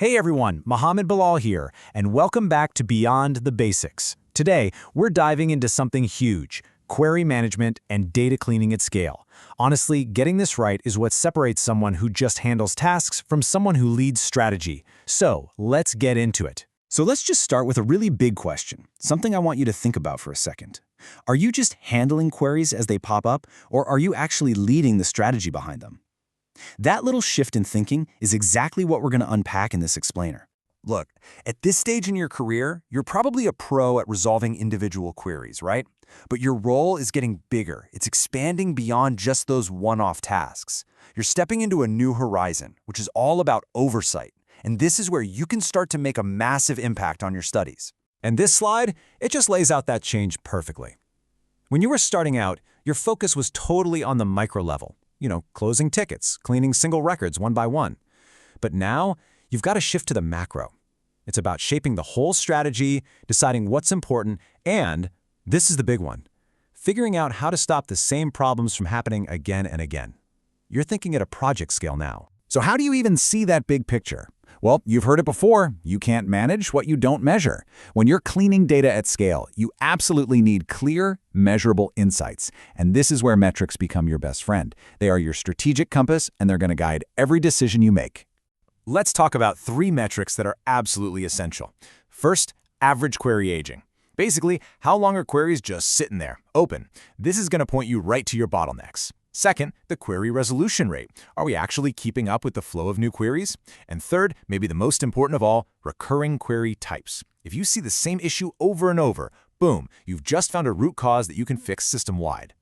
Hey everyone, Mohammed Bilal here, and welcome back to Beyond the Basics. Today, we're diving into something huge: query management and data cleaning at scale. Honestly, getting this right is what separates someone who just handles tasks from someone who leads strategy. So, let's get into it. So let's just start with a really big question, something I want you to think about for a second. Are you just handling queries as they pop up, or are you actually leading the strategy behind them? That little shift in thinking is exactly what we're going to unpack in this explainer. Look, at this stage in your career, you're probably a pro at resolving individual queries, right? But your role is getting bigger. It's expanding beyond just those one-off tasks. You're stepping into a new horizon, which is all about oversight. And this is where you can start to make a massive impact on your studies. And this slide, it just lays out that change perfectly. When you were starting out, your focus was totally on the micro level. Closing tickets, cleaning single records one by one. But now, you've got to shift to the macro. It's about shaping the whole strategy, deciding what's important, and, this is the big one, figuring out how to stop the same problems from happening again and again. You're thinking at a project scale now. So how do you even see that big picture? Well, you've heard it before. You can't manage what you don't measure. When you're cleaning data at scale, you absolutely need clear, measurable insights. And this is where metrics become your best friend. They are your strategic compass, and they're going to guide every decision you make. Let's talk about 3 metrics that are absolutely essential. First, average query aging. Basically, how long are queries just sitting there, open? This is going to point you right to your bottlenecks. Second, the query resolution rate. Are we actually keeping up with the flow of new queries? And third, maybe the most important of all, recurring query types. If you see the same issue over and over, boom, you've just found a root cause that you can fix system-wide.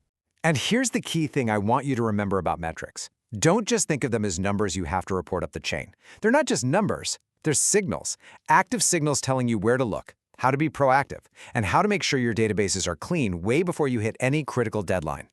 And here's the key thing I want you to remember about metrics. Don't just think of them as numbers you have to report up the chain. They're not just numbers, they're signals. Active signals telling you where to look, how to be proactive, and how to make sure your databases are clean way before you hit any critical deadline.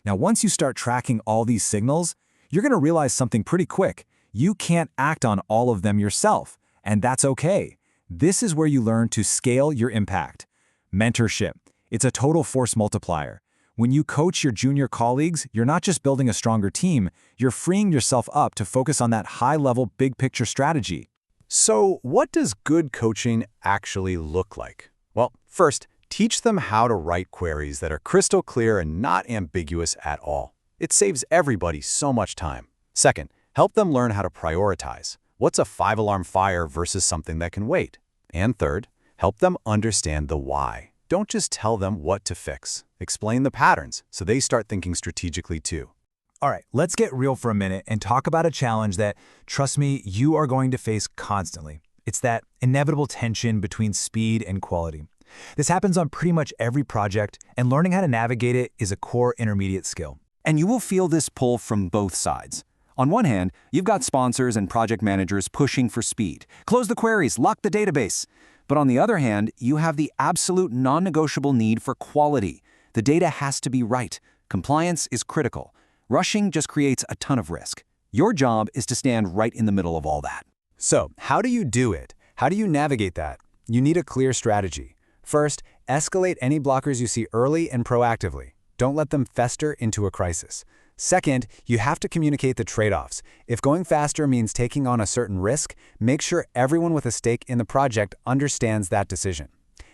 Now, once you start tracking all these signals, you're going to realize something pretty quick. You can't act on all of them yourself, and that's okay. This is where you learn to scale your impact. Mentorship. It's a total force multiplier. When you coach your junior colleagues, you're not just building a stronger team, you're freeing yourself up to focus on that high-level, big-picture strategy. So what does good coaching actually look like? Well, first, teach them how to write queries that are crystal clear and not ambiguous at all. It saves everybody so much time. Second, help them learn how to prioritize. What's a 5-alarm fire versus something that can wait? And third, help them understand the why. Don't just tell them what to fix. Explain the patterns so they start thinking strategically too. All right, let's get real for a minute and talk about a challenge that, trust me, you are going to face constantly. It's that inevitable tension between speed and quality. This happens on pretty much every project, and learning how to navigate it is a core intermediate skill. And you will feel this pull from both sides. On one hand, you've got sponsors and project managers pushing for speed. Close the queries, lock the database. But on the other hand, you have the absolute non-negotiable need for quality. The data has to be right. Compliance is critical. Rushing just creates a ton of risk. Your job is to stand right in the middle of all that. So, how do you do it? How do you navigate that? You need a clear strategy. First, escalate any blockers you see early and proactively. Don't let them fester into a crisis. Second, you have to communicate the trade-offs. If going faster means taking on a certain risk, make sure everyone with a stake in the project understands that decision.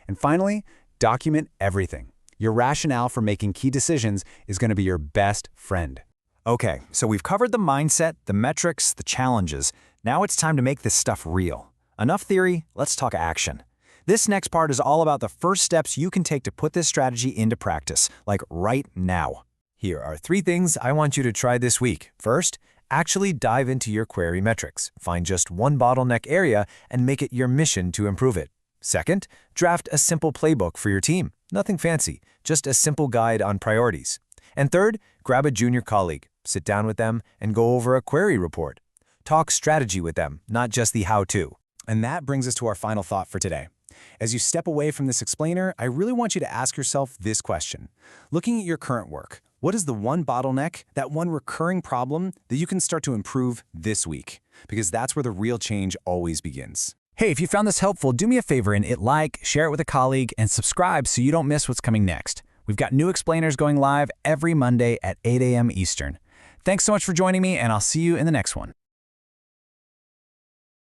And finally, document everything. Your rationale for making key decisions is going to be your best friend. Okay, so we've covered the mindset, the metrics, the challenges. Now it's time to make this stuff real. Enough theory, let's talk action. This next part is all about the first steps you can take to put this strategy into practice, like right now. Here are 3 things I want you to try this week. First, actually dive into your query metrics. Find just one bottleneck area and make it your mission to improve it. Second, draft a simple playbook for your team. Nothing fancy, just a simple guide on priorities. And third, grab a junior colleague, sit down with them, and go over a query report. Talk strategy with them, not just the how-to. And that brings us to our final thought for today. As you step away from this explainer, I really want you to ask yourself this question. Looking at your current work, what is the one bottleneck, that one recurring problem that you can start to improve this week? Because that's where the real change always begins. Hey, if you found this helpful, do me a favor and hit like, share it with a colleague, and subscribe so you don't miss what's coming next. We've got new explainers going live every Monday at 8 a.m. Eastern. Thanks so much for joining me, and I'll see you in the next one.